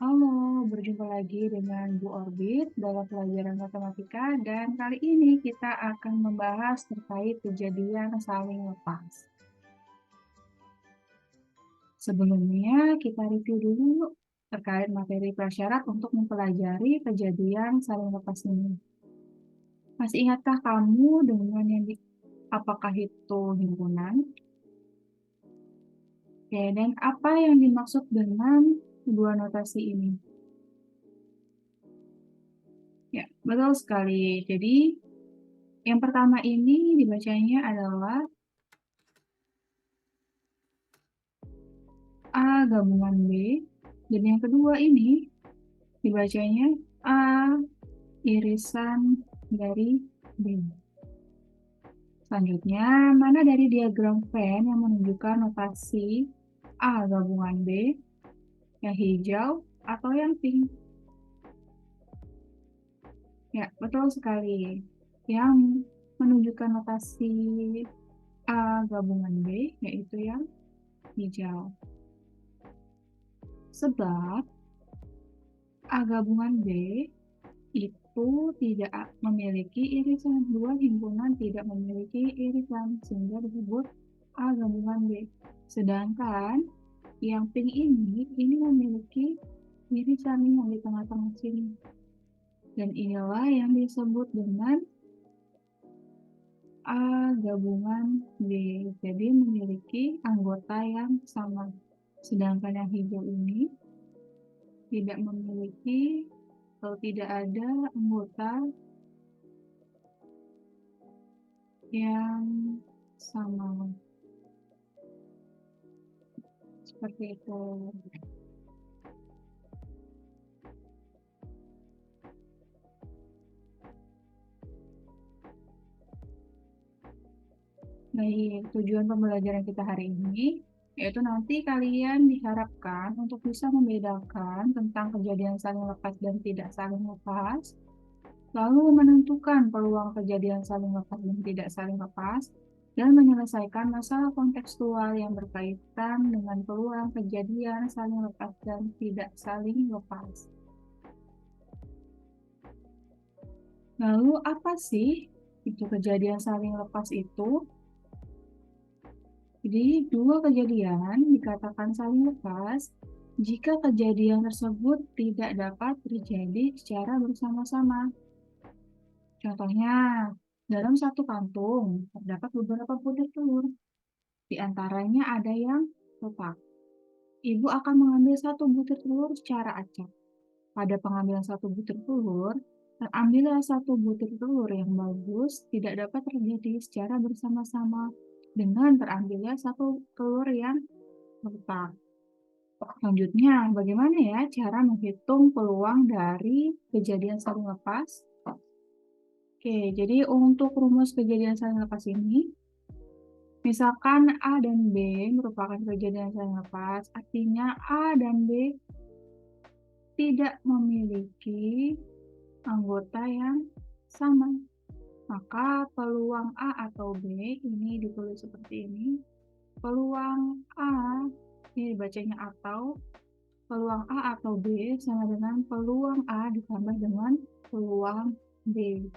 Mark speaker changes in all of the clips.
Speaker 1: Halo, berjumpa lagi dengan Bu Orbit dalam pelajaran matematika dan kali ini kita akan membahas terkait kejadian saling lepas. Sebelumnya kita review dulu terkait materi prasyarat untuk mempelajari kejadian saling lepas ini. Masih ingatkah kamu dengan apakah itu himpunan? Oke, dan apa yang dimaksud dengan kedua notasi ini? Ya, betul sekali. Jadi, yang pertama ini dibacanya adalah A gabungan B, dan yang kedua ini dibacanya A irisan dari B. Selanjutnya, mana dari diagram Venn yang menunjukkan notasi A gabungan B, yang hijau atau yang pink? Ya, betul sekali. Yang menunjukkan notasi A gabungan B, yaitu yang hijau. Sebab A gabungan B itu tidak memiliki irisan. Dua himpunan tidak memiliki irisan, sehingga disebut A gabungan B. Sedangkan yang pink ini memiliki irisan yang di tengah-tengah sini. Dan inilah yang disebut dengan A gabungan B. Jadi memiliki anggota yang sama. Sedangkan yang hijau ini tidak memiliki atau tidak ada anggota yang sama. Seperti itu. Baik, tujuan pembelajaran kita hari ini yaitu nanti kalian diharapkan untuk bisa membedakan tentang kejadian saling lepas dan tidak saling lepas, lalu menentukan peluang kejadian saling lepas dan tidak saling lepas, dan menyelesaikan masalah kontekstual yang berkaitan dengan peluang kejadian saling lepas dan tidak saling lepas. Lalu apa sih itu kejadian saling lepas itu? Jadi, dua kejadian dikatakan saling lepas jika kejadian tersebut tidak dapat terjadi secara bersama-sama. Contohnya, dalam satu kantung terdapat beberapa butir telur. Di antaranya ada yang retak. Ibu akan mengambil satu butir telur secara acak. Pada pengambilan satu butir telur, terambillah satu butir telur yang bagus tidak dapat terjadi secara bersama-sama dengan terambilnya satu telur yang retak. Selanjutnya, bagaimana ya cara menghitung peluang dari kejadian saling lepas? Oke, jadi untuk rumus kejadian saling lepas ini, misalkan A dan B merupakan kejadian saling lepas, artinya A dan B tidak memiliki anggota yang sama. Maka peluang A atau B ini ditulis seperti ini. Peluang A, ini dibacanya atau, peluang A atau B sama dengan peluang A ditambah dengan peluang B.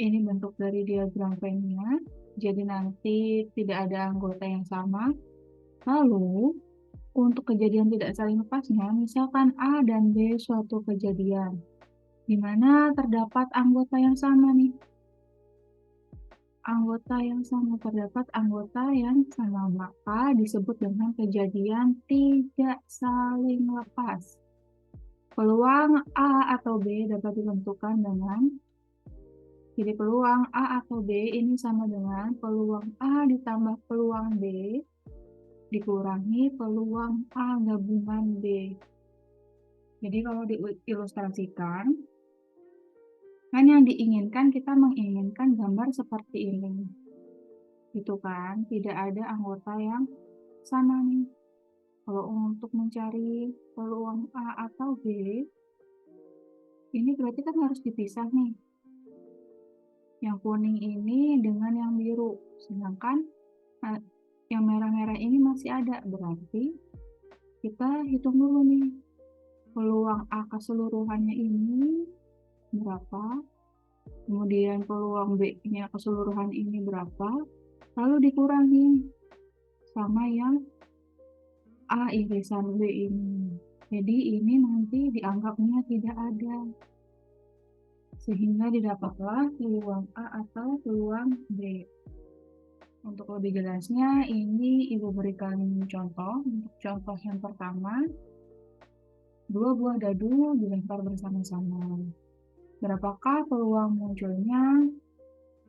Speaker 1: Ini bentuk dari diagram Venn-nya. Jadi nanti tidak ada anggota yang sama. Lalu, untuk kejadian tidak saling lepasnya, misalkan A dan B suatu kejadian, di mana terdapat anggota yang sama nih. Terdapat anggota yang sama, maka disebut dengan kejadian tidak saling lepas. Peluang A atau B dapat ditentukan dengan, jadi peluang A atau B ini sama dengan peluang A ditambah peluang B dikurangi peluang A gabungan B. Jadi kalau diilustrasikan, kan yang diinginkan, kita menginginkan gambar seperti ini. Gitu kan, tidak ada anggota yang sama nih. Kalau untuk mencari peluang A atau B, ini berarti kan harus dipisah nih. Yang kuning ini dengan yang biru, sedangkan yang merah-merah ini masih ada. Berarti kita hitung dulu nih, peluang A keseluruhannya ini berapa, kemudian peluang B-nya keseluruhan ini berapa, lalu dikurangi sama yang A irisan B ini. Jadi ini nanti dianggapnya tidak ada, sehingga didapatlah peluang A atau peluang B. Untuk lebih jelasnya, ini Ibu berikan contoh. Untuk contoh yang pertama, 2 buah dadu dilempar bersama-sama. Berapakah peluang munculnya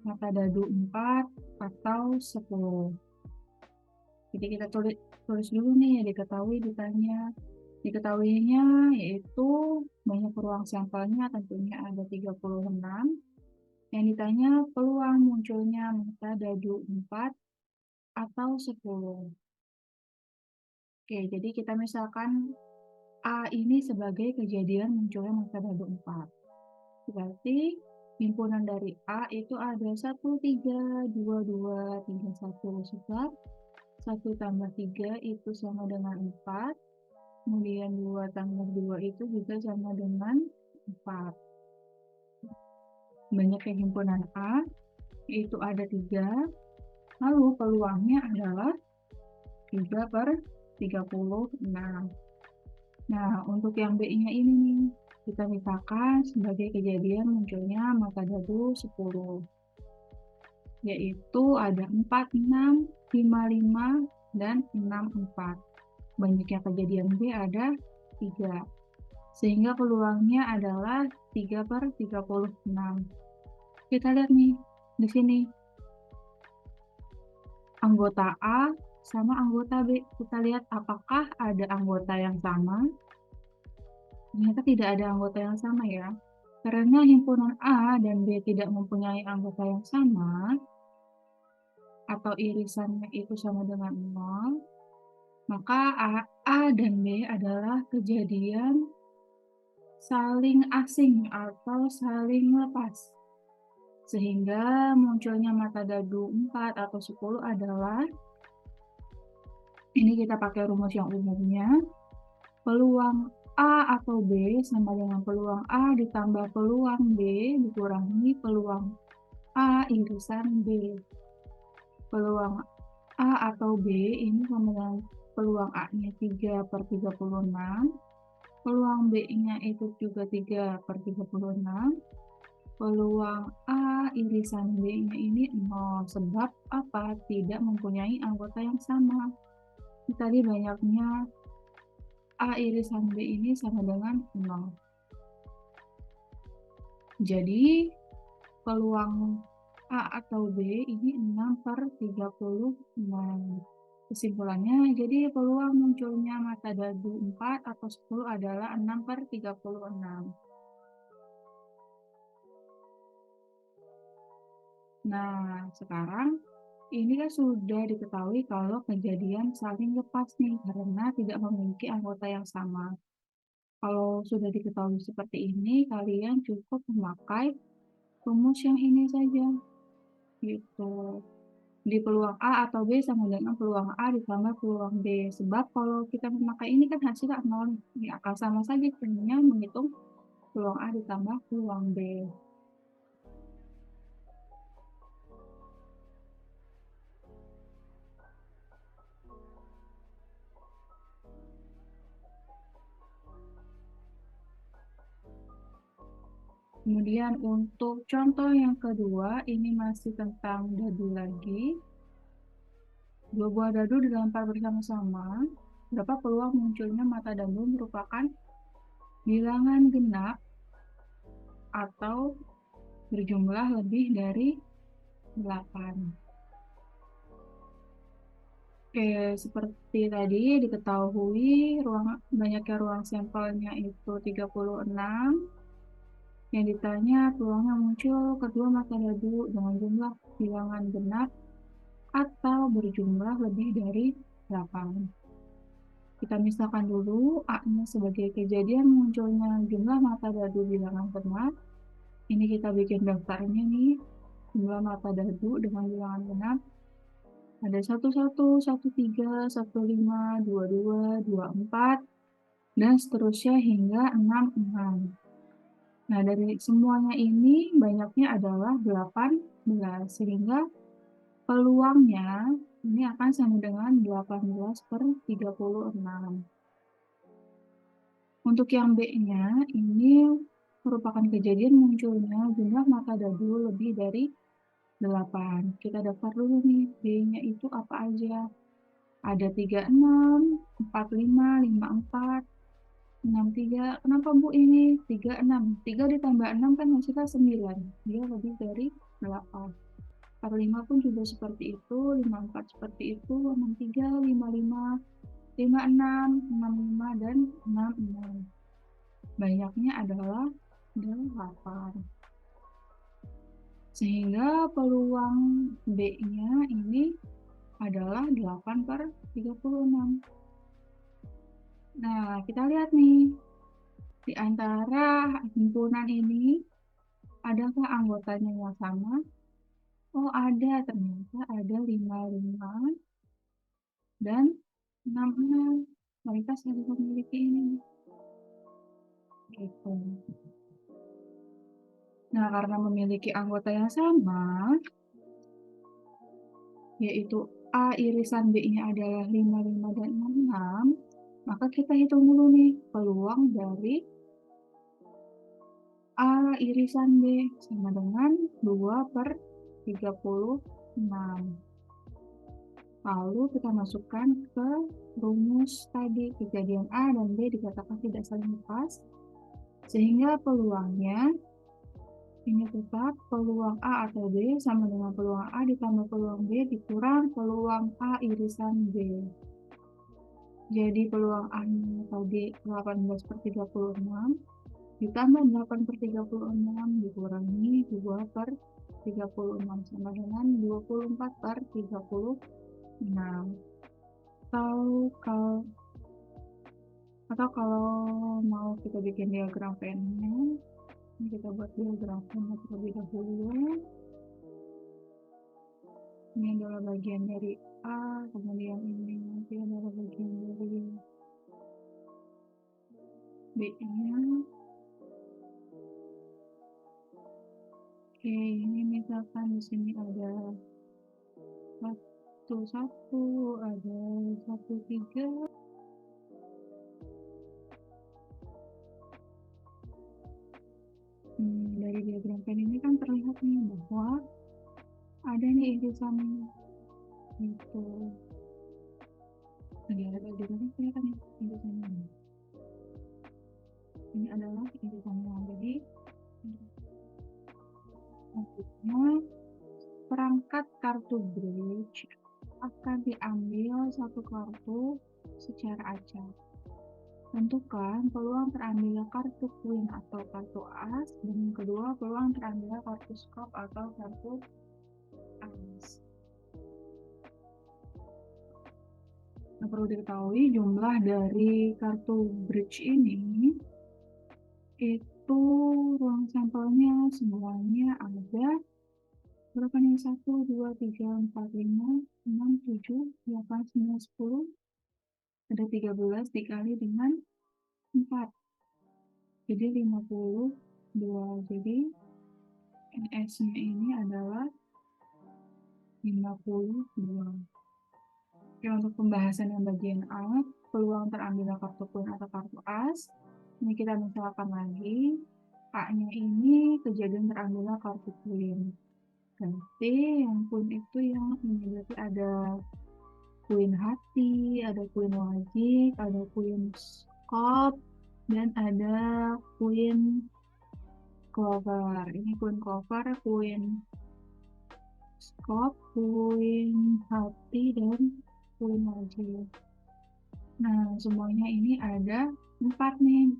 Speaker 1: mata dadu 4 atau 10? Jadi kita tulis dulu nih yang diketahui ditanya. Diketahuinya yaitu banyak ruang sampelnya tentunya ada 36. Yang ditanya peluang munculnya mata dadu 4 atau 10. Oke, jadi kita misalkan A ini sebagai kejadian munculnya mata dadu 4. Berarti himpunan dari A itu ada 1, 3, 2, 2, 3, 1. Sebab 1 tambah 3 itu sama dengan 4. Kemudian 2 tambah 2 itu juga sama dengan 4. Banyaknya himpunan A yaitu ada 3. Lalu peluangnya adalah 3 per 36. Nah, untuk yang B-nya ini nih, kita misalkan sebagai kejadian munculnya mata dadu 10. Yaitu ada 4, 6, 5, 5, dan 6, 4. Banyaknya kejadian B ada 3. Sehingga peluangnya adalah 3 per 36. Kita lihat nih, di sini. Anggota A sama anggota B. Kita lihat apakah ada anggota yang sama. Ternyata tidak ada anggota yang sama ya. Karena himpunan A dan B tidak mempunyai anggota yang sama, atau irisannya itu sama dengan 0, maka A dan B adalah kejadian saling asing atau saling lepas. Sehingga munculnya mata dadu 4 atau 10 adalah, ini kita pakai rumus yang umumnya, peluang A atau B sama dengan peluang A ditambah peluang B dikurangi peluang A irisan B. Peluang A atau B ini sama dengan peluang A-nya 3 per 36, peluang B-nya itu juga 3 per 36, peluang A irisan B-nya ini 0, sebab apa? Tidak mempunyai anggota yang sama. Tadi banyaknya A irisan B ini sama dengan 0. Jadi, peluang A atau B ini 6 per 36. Kesimpulannya, jadi peluang munculnya mata dadu 4 atau 10 adalah 6 per 36. Nah, sekarang ini kan sudah diketahui kalau kejadian saling lepas nih karena tidak memiliki anggota yang sama. Kalau sudah diketahui seperti ini, kalian cukup memakai rumus yang ini saja, gitu. Di peluang A atau B sama dengan peluang A ditambah peluang B. Sebab kalau kita memakai ini kan hasilnya 0, ya akan sama saja hanya menghitung peluang A ditambah peluang B. Kemudian untuk contoh yang kedua, ini masih tentang dadu lagi. 2 buah dadu dilempar bersama-sama. Berapa peluang munculnya mata dadu merupakan bilangan genap atau berjumlah lebih dari 8. Oke, seperti tadi diketahui banyaknya ruang sampelnya itu 36. Yang ditanya peluangnya muncul kedua mata dadu dengan jumlah bilangan genap atau berjumlah lebih dari 8. Kita misalkan dulu A-nya sebagai kejadian munculnya jumlah mata dadu bilangan genap. Ini kita bikin daftarnya nih. Jumlah mata dadu dengan bilangan genap ada 11, 13, 15, 22, 24, dan seterusnya hingga 66. Nah, dari semuanya ini banyaknya adalah 18, sehingga peluangnya ini akan sama dengan 18/36. Untuk yang B-nya, ini merupakan kejadian munculnya jumlah mata dadu lebih dari 8. Kita daftar dulu nih, B-nya itu apa aja. Ada 36, 45, 54, 63. Kenapa Bu ini 36? 3 ditambah 6 kan hasilnya 9. Dia lebih dari 8. 45 pun juga seperti itu, 54 seperti itu, 63, 55, 56, 65, dan 66. Banyaknya adalah 8. Sehingga peluang B-nya ini adalah 8/36. Nah, kita lihat nih, di antara himpunan ini, adakah anggotanya yang sama? Oh, ada, ternyata ada 55 dan 66. Mereka saling memiliki ini. Gitu. Nah, karena memiliki anggota yang sama, yaitu A irisan B-nya adalah 55 dan 66, maka kita hitung dulu nih peluang dari A irisan B sama dengan 2/36. Lalu kita masukkan ke rumus tadi, kejadian A dan B dikatakan tidak saling lepas, sehingga peluangnya ini tetap peluang A atau B sama dengan peluang A ditambah peluang B dikurang peluang A irisan B. Jadi peluang A-nya tadi 18/36 ditambah 8/36 dikurangi 2/36 sama dengan 24/36. Atau kalau mau kita bikin diagram Venn-nya, kita buat diagram Venn terlebih dahulu. Ini adalah bagian dari A, kemudian ini nanti adalah bagian dari B-nya. Oke, ini misalkan di sini ada 1, ada 1, 3. Dari diagram Venn ini kan terlihat nih bahwa ada nih irisannya gitu. Nah, di atas diagram kelihatan nih irisannya. Ini adalah irisannya. Jadi maksudnya perangkat kartu bridge akan diambil satu kartu secara acak. Tentukan peluang terambilnya kartu queen atau kartu as, dan yang kedua peluang terambilnya kartu skop atau kartu as. Nah, perlu diketahui jumlah dari kartu bridge ini itu ruang sampelnya semuanya ada berapa nih? 1, 2, 3, 4, 5, 6, 7, 8, 9, 10. Ada 13 dikali dengan 4. Jadi 52. Jadi NS-nya ini adalah 52. Oke, untuk pembahasan yang bagian A, peluang terambilnya kartu queen atau kartu as. Ini kita misalkan lagi, A-nya ini kejadian terambilnya kartu queen. Berarti yang queen itu yang ini berarti ada queen hati, ada queen wajik, ada queen skop, dan ada queen clover. Ini queen clover, queen skop, queen hati, dan queen wajik. Nah, semuanya ini ada 4 nih.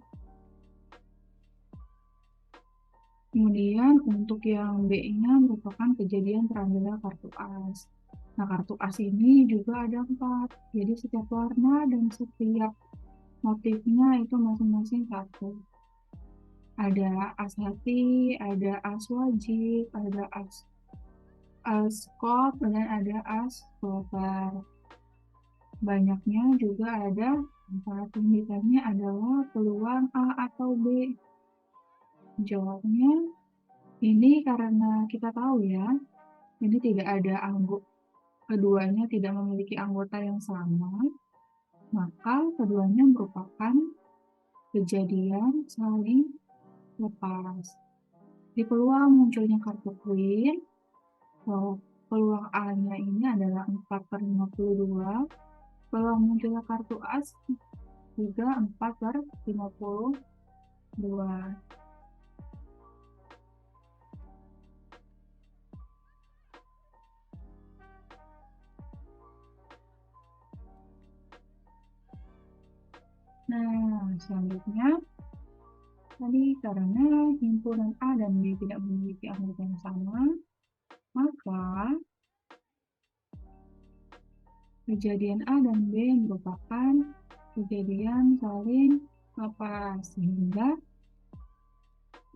Speaker 1: Kemudian untuk yang B-nya merupakan kejadian terambilnya kartu as. Nah, kartu as ini juga ada 4. Jadi setiap warna dan setiap motifnya itu masing-masing 1. Ada as hati, ada as wajib, ada as skop, dan ada as clover. Banyaknya juga ada Saat yang ditanya adalah peluang A atau B. Jawabnya ini karena kita tahu ya, ini tidak ada keduanya tidak memiliki anggota yang sama, maka keduanya merupakan kejadian saling lepas. Di peluang munculnya kartu queen, peluang A-nya ini adalah 4/52, peluang munculnya kartu as juga 4/52. Nah, selanjutnya tadi karena himpunan A dan B tidak memiliki anggota yang sama, maka kejadian A dan B merupakan kejadian saling lepas, sehingga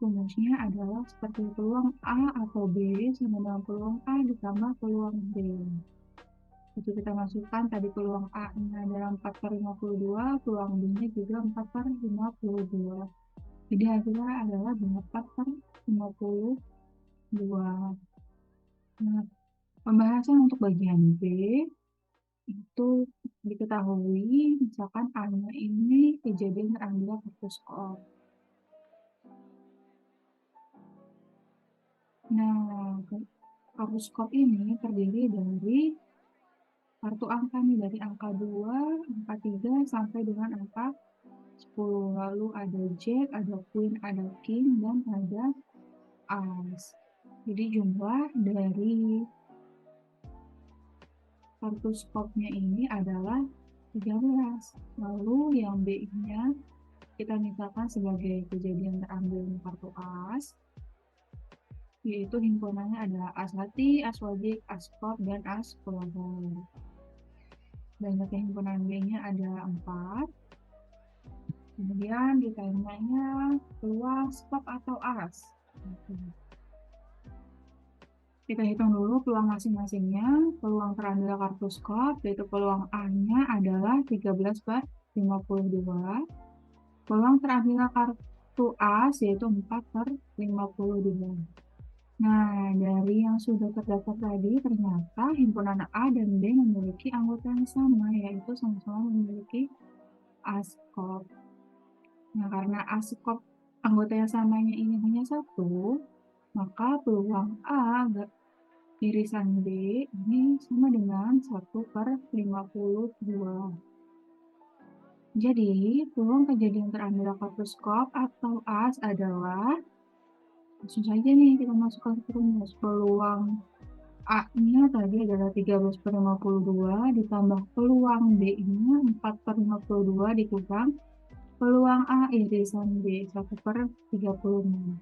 Speaker 1: rumusnya adalah seperti peluang A atau B sama dengan peluang A ditambah peluang B. Itu kita masukkan tadi peluang A-nya adalah 4/52, peluang B-nya juga 4/52. Jadi hasilnya adalah 4/52. Nah, pembahasan untuk bagian B itu diketahui misalkan A-nya ini kejadian terambil kartu skop. Nah, kartu skop ini terdiri dari kartu angka nih, dari angka 2, angka 3, sampai dengan angka 10. Lalu ada jack, ada queen, ada king, dan ada as. Jadi jumlah dari kartu skopnya ini adalah 13. Lalu yang B-nya kita misalkan sebagai kejadian terambil kartu as, yaitu himpunannya adalah as hati, as wajib, as skop, dan as kelompok. Banyak himpunan B-nya ada 4. Kemudian ditanyanya peluang skop atau as. Kita hitung dulu peluang masing-masingnya. Peluang terambil kartu skop, yaitu peluang A-nya adalah 13/52. Peluang terambil kartu as, yaitu 4/52. Nah, dari yang sudah terdaftar tadi, ternyata himpunan A dan B memiliki anggota yang sama, yaitu sama-sama memiliki askop. Nah, karena askop anggota yang samanya ini hanya 1, maka peluang A irisan B ini sama dengan 1/52. Jadi, peluang kejadian terambil kartu skop atau as adalah, langsung saja nih kita masukkan ke rumus. Peluang A-nya tadi adalah 13/52 ditambah peluang B-nya 4/52 dikurang peluang A irisan B 1/36.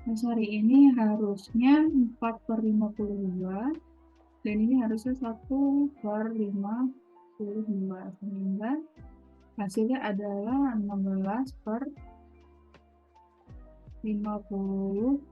Speaker 1: Nah, hari ini harusnya 4/52 dan ini harusnya 1/52, sehingga hasilnya adalah 16/52.